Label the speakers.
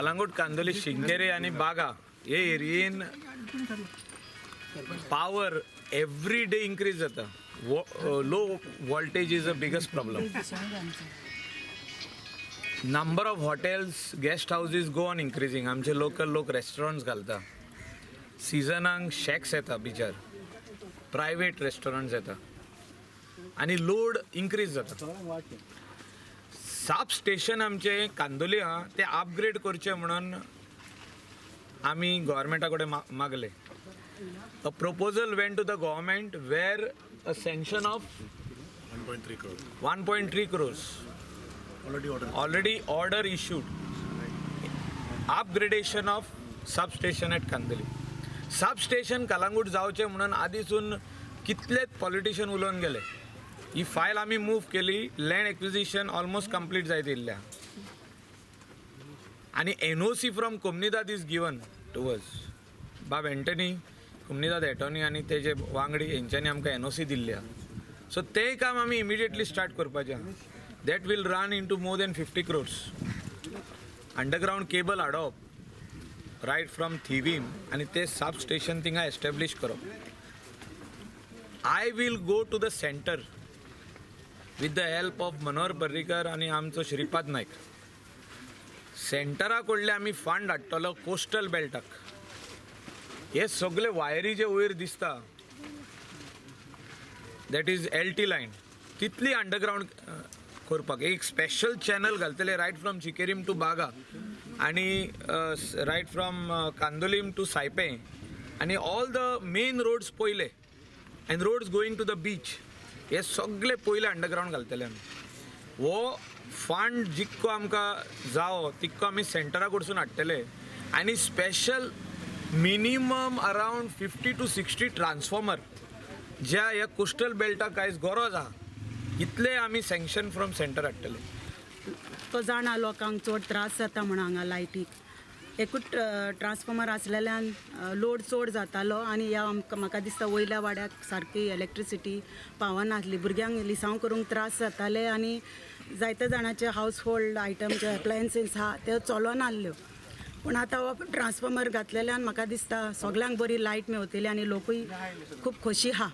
Speaker 1: कलंगूट कांदोली शिंकेरी आणि बागा हे एरियेन पावर एवरी डे इन्क्रीज जाता. Low voltage is a biggest problem. Number of hotels guest houses go on increasing. आमचे local लोक restaurants घालता. सिजनाक शॅक्स येता बिचार, प्रायवेट रेस्टॉरंट्स येता आणि लोड इन्क्रीज जाता. साब स्टेशन आमचे कांदोली हा ते अपग्रेड करचे म्हणून आम्ही गव्हर्मेंटा कडेन मागले. A proposal went to the government where a sanction of 1.3 crores already order issued. Upgradation of substation at Kandoli. Substation Calangute जावचे म्हणून आदीसून कितलेच पॉलिटिशियन उलोवन गेले. ही फायल आम्ही मूव केली. लँड एक्विजिशन ऑलमोस्ट कंप्लीट जायत येयल्या आणि NOC फ्रॉम कोमनीदाद इज गिवन टू अस. बाब एंटनी कोमनीदाद एटॉर्नी आणि तेजे वांगडी हेंच्यांनी आमकां NOC दिल्ल्या. सो ते काम आमी इमिडिएटली स्टार्ट करपाचें. That will run into more than 50 crores. Underground cable हाडप रायट फ्रॉम थिवीम आणि ते सब स्टेशन थिंगा एस्टॅब्लिश करप. I will go to the centre with the help of Manohar Parrikar आणि आमचो श्रीपाद नायक. सेंटरा कडले आमी फंड हाडटलो कोस्टल बेल्टाक. हे सगळे वायरी जे वयर दिसता दॅट इज LT लायन तितली अंडरग्राउंड करपाक एक स्पेशल चॅनल घालतले right from Chikerim to Baga आणि right from Candolim to Saipem आणि ऑल द मेन रोड्स पयले and roads going to the beach हे सगळे पयले अंडरग्राउंड घालतले आमी. हो फंड जितको आमकां जावो तितको आमी सेंटरा कडसून हाडटले आनी special minimum around 50 to 60 transformer ज्या ह्या कोस्टल बेल्टाक आयज गरज आहा इतले आमी सँक्शन फ्रॉम सेंटर हाडटले.
Speaker 2: तो जाणा लोकांक चड त्रास जाता म्हणून हांगा लायटीक एकूच ट्रान्सफॉर्मर आसलेल्यान लोड चड जातालो आनी ह्या म्हाका दिसता वयल्या वाड्याक सारकी इलेक्ट्रिसिटी पावनासली. भुरग्यांक लिसांव करूंक त्रास जाताले आनी जायते जाणांचे हावस होल्ड आयटम जे एप्लायन्सीस आहा ते चलोनासल्यो. पूण आतां हो ट्रान्सफॉर्मर घातलेल्यान म्हाका दिसता सगल्यांक बरी लायट मेवतली आनी लोकूय खूब खोशी आहा.